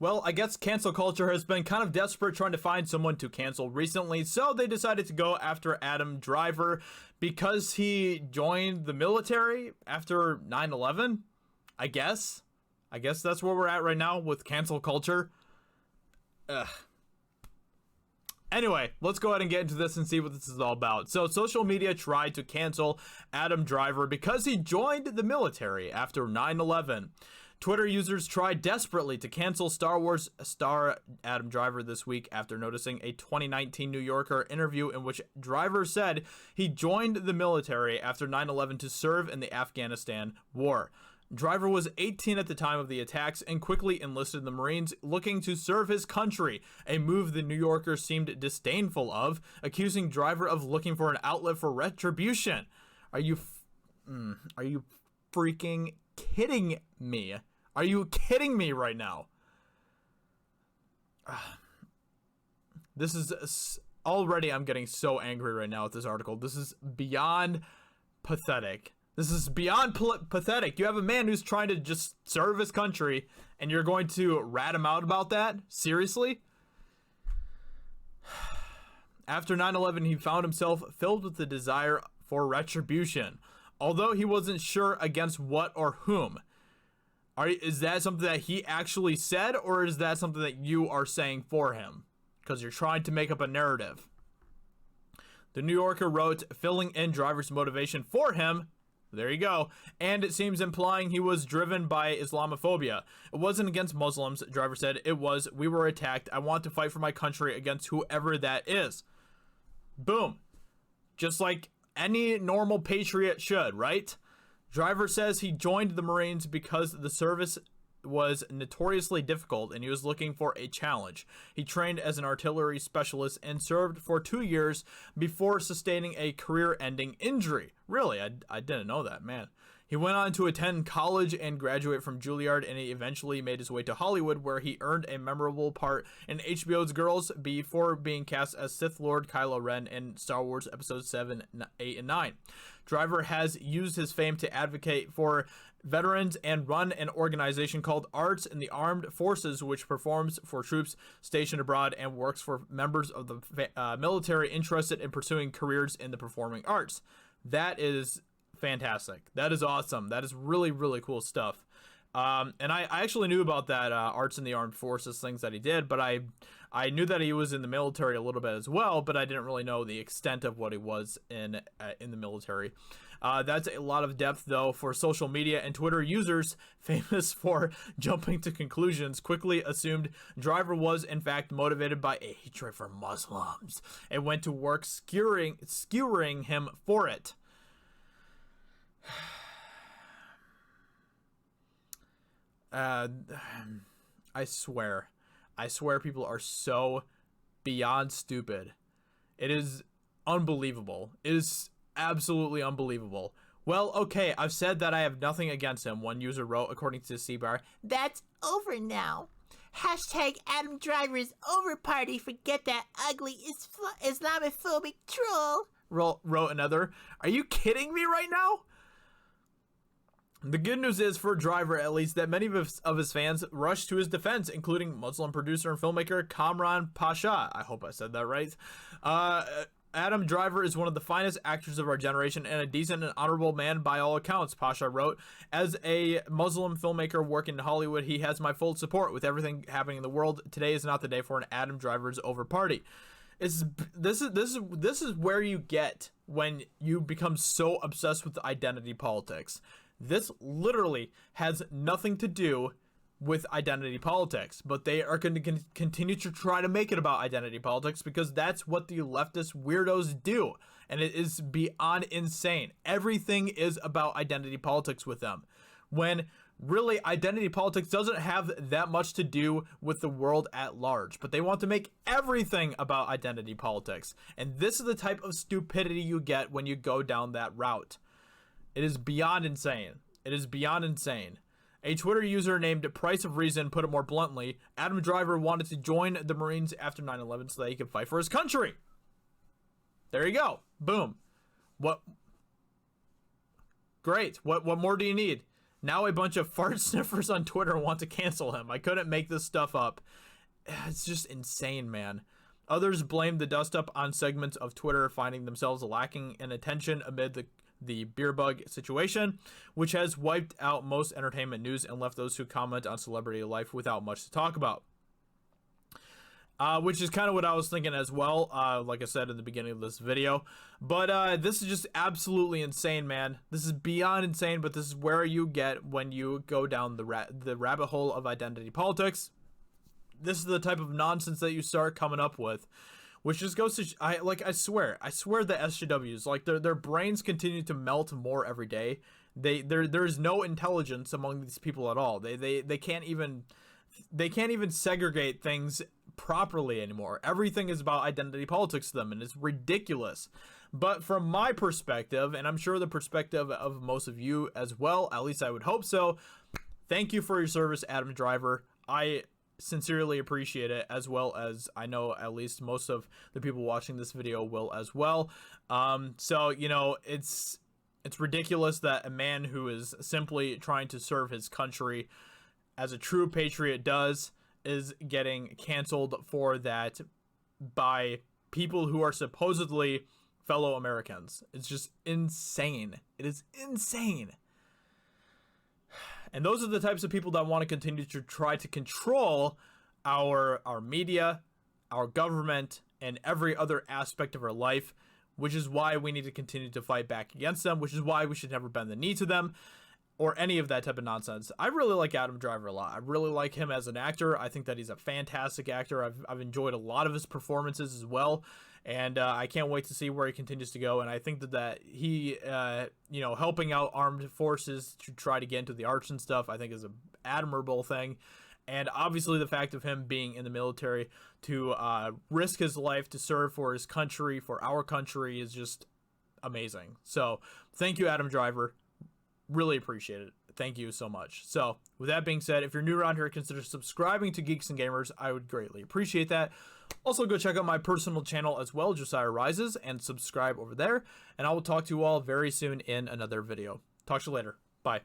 Well, I guess cancel culture has been kind of desperate trying to find someone to cancel recently, so they decided to go after Adam Driver because he joined the military after 9/11. I guess that's where we're at right now with cancel culture. Ugh. Anyway, let's go ahead and get into this and see what this is all about. So, social media tried to cancel Adam Driver because he joined the military after 9/11. Twitter users tried desperately to cancel Star Wars star Adam Driver this week after noticing a 2019 New Yorker interview in which Driver said he joined the military after 9/11 to serve in the Afghanistan war. Driver was 18 at the time of the attacks and quickly enlisted in the Marines, looking to serve his country, a move the New Yorker seemed disdainful of, accusing Driver of looking for an outlet for retribution. Are you freaking kidding me? Are you kidding me right now? This is already, I'm getting so angry right now with this article. This is beyond pathetic. This is beyond pathetic. You have a man who's trying to just serve his country, and you're going to rat him out about that? Seriously? After 9/11, he found himself filled with the desire for retribution, although he wasn't sure against what or whom. Is that something that he actually said, or is that something that you are saying for him? Because you're trying to make up a narrative. The New Yorker wrote, filling in Driver's motivation for him. There you go. And it seems implying he was driven by Islamophobia. It wasn't against Muslims, Driver said. It was, we were attacked. I want to fight for my country against whoever that is. Boom. Just like any normal patriot should, right? Driver says he joined the Marines because the service was notoriously difficult and he was looking for a challenge. He trained as an artillery specialist and served for 2 years before sustaining a career-ending injury. Really? I didn't know that, man. He went on to attend college and graduate from Juilliard, and he eventually made his way to Hollywood, where he earned a memorable part in HBO's Girls before being cast as Sith Lord Kylo Ren in Star Wars Episodes 7, 8, and 9. Driver has used his fame to advocate for veterans and run an organization called Arts in the Armed Forces, which performs for troops stationed abroad and works for members of the military interested in pursuing careers in the performing arts. That is fantastic. That is awesome. That is really, really cool stuff. And I actually knew about that Arts in the Armed Forces things that he did, but I knew that he was in the military a little bit as well, but I didn't really know the extent of what he was in the military. That's a lot of depth, though, for social media, and Twitter users, famous for jumping to conclusions, quickly assumed Driver was, in fact, motivated by a hatred for Muslims and went to work skewering him for it. I swear people are so beyond stupid. It is unbelievable. It is absolutely unbelievable. Well, okay, I've said that I have nothing against him, one user wrote, according to CBAR. That's over now. Hashtag Adam Driver is over party. Forget that ugly Islamophobic troll. Wrote another. Are you kidding me right now? The good news is, for Driver at least, that many of his fans rushed to his defense, including Muslim producer and filmmaker Kamran Pasha. I hope I said that right. Adam Driver is one of the finest actors of our generation and a decent and honorable man by all accounts, Pasha wrote. As a Muslim filmmaker working in Hollywood, he has my full support. With everything happening in the world, today is not the day for an Adam Driver's over party. This is where you get when you become so obsessed with identity politics. This literally has nothing to do with identity politics, but they are going to continue to try to make it about identity politics because that's what the leftist weirdos do, and it is beyond insane. Everything is about identity politics with them, when really identity politics doesn't have that much to do with the world at large, but they want to make everything about identity politics, and this is the type of stupidity you get when you go down that route. It is beyond insane. It is beyond insane. A Twitter user named Price of Reason put it more bluntly. Adam Driver wanted to join the Marines after 9/11 so that he could fight for his country. There you go. Boom. What? Great. What more do you need? Now a bunch of fart sniffers on Twitter want to cancel him. I couldn't make this stuff up. It's just insane, man. Others blame the dust-up on segments of Twitter finding themselves lacking in attention amid the beer bug situation, which has wiped out most entertainment news and left those who comment on celebrity life without much to talk about. Which is kind of what I was thinking as well, like I said in the beginning of this video. But this is just absolutely insane, man. This is beyond insane, but this is where you get when you go down the rabbit hole of identity politics. This is the type of nonsense that you start coming up with, which just goes to I swear the SJWs, like their brains continue to melt more every day. There's no intelligence among these people at all. They can't even segregate things properly anymore. Everything is about identity politics to them, and it's ridiculous. But from my perspective, and I'm sure the perspective of most of you as well, at least I would hope so, thank you for your service, Adam Driver. I sincerely appreciate it, as well as I know at least most of the people watching this video will as well. So, you know, it's ridiculous that a man who is simply trying to serve his country as a true patriot is getting canceled for that by people who are supposedly fellow Americans. It's just insane. It is insane. And those are the types of people that want to continue to try to control our media, our government, and every other aspect of our life, which is why we need to continue to fight back against them, which is why we should never bend the knee to them or any of that type of nonsense. I really like Adam Driver a lot. I really like him as an actor. I think that he's a fantastic actor. I've enjoyed a lot of his performances as well, and I can't wait to see where he continues to go. And I think that he, you know, helping out armed forces to try to get into the arts and stuff, I think is an admirable thing. And obviously the fact of him being in the military to risk his life to serve for his country, for our country, is just amazing. So thank you, Adam Driver. Really appreciate it. Thank you so much. So with that being said, if you're new around here, consider subscribing to Geeks and Gamers. I would greatly appreciate that. Also, go check out my personal channel as well, Josiah Rises, and subscribe over there. And I will talk to you all very soon in another video. Talk to you later. Bye.